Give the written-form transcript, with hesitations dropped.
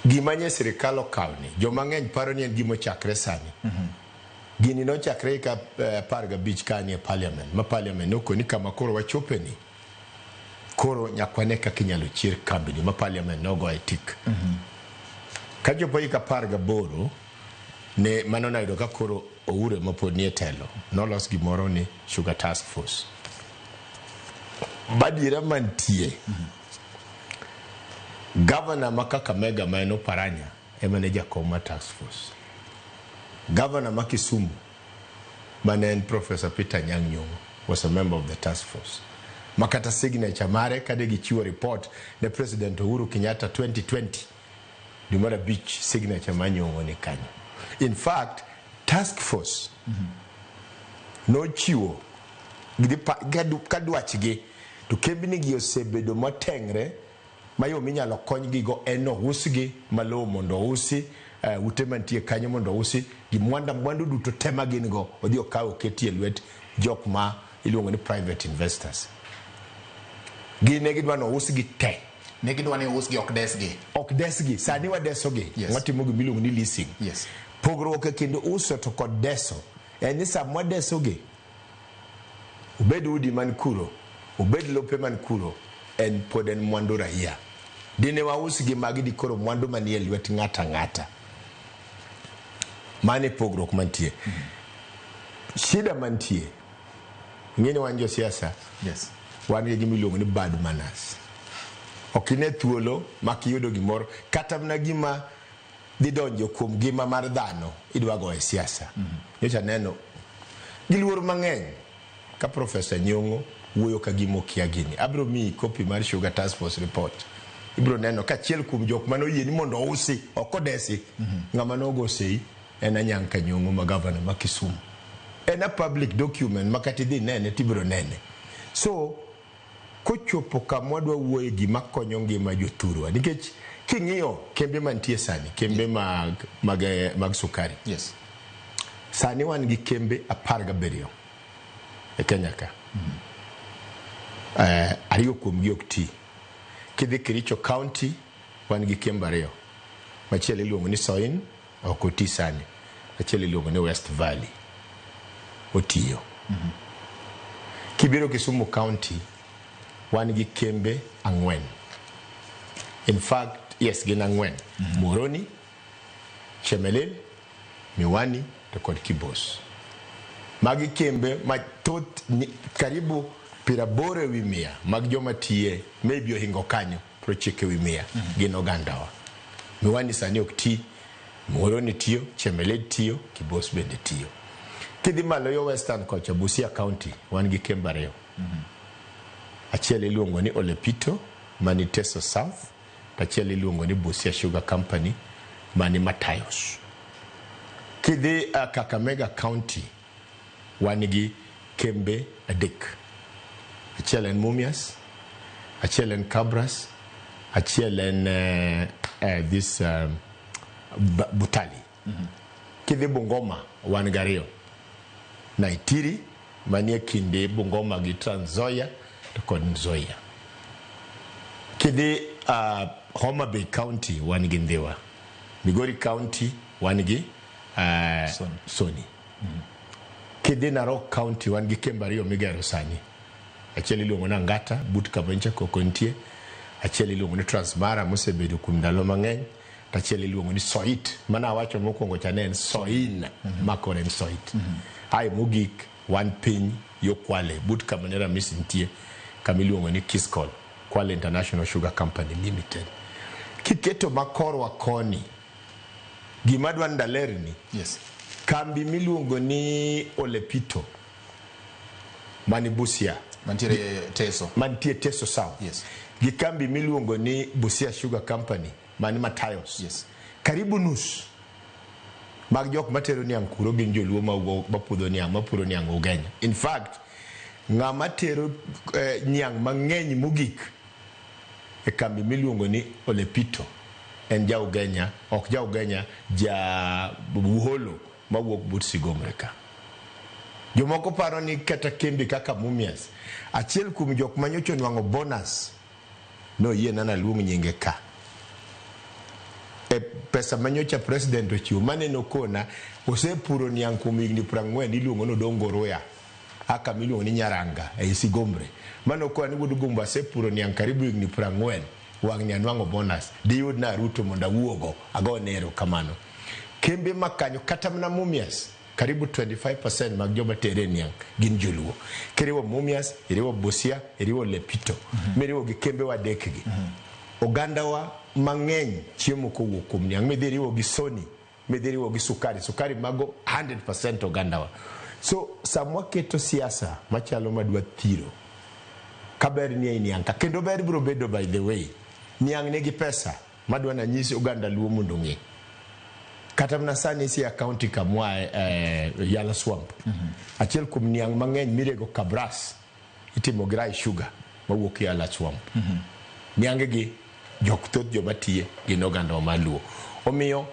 gimanye sirikal okawni joma ng'eny paro ni en gimo chakre sani. Gini no chakre ka parga beach kani e parliament ma parliament noko ni kama koro wachope ni koro nyakwane kaka inyalo chier kambini ma parliament nogo etik. Ka jopo ka parga boro ne mano na yudo ka koro oure mapod nie telo nolos gimoro ni sugar task force. Badira mantie Gavana makaka mega maeno Paranya emaneja koma task force. Gavana Makisumu manen Professor Peter Nyong'o was a member of the task force. Makata signature mare kade gichiwo report ne President Uhuru Kenyatta 2020 Dumara Beach signature Nyong'o ni kanyo. In fact, task force no chiwo kadwachgi to kembini gi osebedo motengre mayo minyalo konygi go eno usgi malo mondo usi utemantie kanyo mondo usi gi mwandu duto tema gin go odhi okawo ketie lwet jok ma iluongo ni private investors. Gine gidwa no usgi te ne gidwa ni usgi ok desgi sani wa desogi watimo gi miluongo ni leasing. Pogruok kendo uso to kod deso en samwa desogi ubed udi man kuro ubed lope man kuro en pod en mwandu raia. Dine wa usgi magi di koro mwandu manie lwet ng'ata. Mane pogruok mantie. Shida mantie ng'eni wan jo siasa wan gi miluongo ni bad manners. Okine thuolo makiyudo gimoro kata mna gima dhi donjo kuom gima mar dhano idwa go e siasa. Nyocha neno giluor mang'eny ka Professor Nyong'o wuoyo ka gimo kia gini. Abro mi copy mar sugar task force report. Ibro neno ka chiel kuom jok mano yie ni mondo usi okodesi ng'ama nogo sei en Anyanka Nyong'o ma Gavana ma Kisumu. En a public document makati dhi nene tibro nene. So kochopo kama dwa wuoye gima konyo ngima jothurwa nikech king'iyo kembe mantie sani kembe mag sukari. Sani wan gi kembe 17 e Kenya ka. Ariyo kuom gi ok ti. Kidhi Kericho County wan gi kembe 2. Machielo iluongo ni Soin ok oti sani. Machielo iluongo ni West Valley otiyo. Kibiro Kisumu County wan gi kembe 4. In fact, gin 4. Moroni, Chemelil, Miwani to kod Kibos. Magi kembe mathoth karibu 80 wi 100 mag joma tiye maybe ohingo kanyo 90 wi 100 gin ogandawa. Miwani sani ok ti, Moroni tiyo, Chemelil tiyo, Kibos bende tiyo. Kidhi malo yo Western kocha Busia County wan gi kembe 2. Achiel iluongo ni Olepito mani Teso South, achiel iluongo ni Busia Sugar Company mani Matayos. Kidhi Kakamega County wan gi kembe 3. Achiel en Mumias, achiel en Cabras, achiel en Butali. Kidhi Bungoma wan gi 2. Naitiri manie kinde Bungoma gi Trans Nzoia to kod Nzoia. Kidhi Homa Bay County wan gi Ndhiwa. Migori County wan gi Soni. Kidhi Narok County wan gi kembe 2 migero sani. Achiel iluongo ni Ngata but Kabencha Kokontie. Achiel iluongo ni Transmara mosebedo kuom ndalo mang'eny. Achiel iluongo ni Soit mana wacho mokwongo chane en Soin makore en Soit. Ai mogik wan piny yo Kwale but Kamanera misintie kamiluongo ni Kiskol Kwale International Sugar Company Limited. Kiketo makorwa koni gima dwan dalerni kambi miluongo ni Olepito mani Busia mantie Teso South. Gi kambi miluongo ni Busia Sugar Company mani Matayos. Karibu nus mag jok matero niang' kuro gin joluo mapudho niang' mapuro niang' Ugenya. In fact, ng'ama tero niang' mang'eny mogik e kambi miluongo ni Olepito en ja Ugenya, ok ja Ugenya, ja Buholo mawuok but Sigomre ka. Jomoko paro ni kata kembe kaka Mumias achiel kuom jok manyocho nwang'o bonus no yie nana luong nyinge ka. pesa manyocha president ochiwo maneno kona osepuro niang' kuom higni 40 iluongo no dongoroya aka miluongo ni nyaranga e Sigombre mano kwa ni wuod Gumbo asepuro niang' karibu higni 40 wang' ni anwang'o bonus diyud na Ruto monda wuogo ago nero kamano kembe makanyo kata mna Mumias karibu 25% mag joma tere niang' gin joluo kiriwo Mumias iriwo Busia iriwo Lepito miriwo gi kembe wa dekgi oganda wa mang'eny chiemo kowuok kuom niang' midhiriwo gi Soni midhiriwo gi sukari mago 100% oganda wa so samwa keto siasa machalo madwa thiro kaber ni niang' ka kendo ber biro bedo by the way niang' nigi pesa madwa na nyisi oganda luo mondo ng'e kata mna sani si county kamwa Yala Swamp achiel kuom niang' mang'eny mirego Kabras itimo dry sugar mawuok Yala Swamp niang'e gi jok thoth joma tiye gin oganda wa maluo omiyo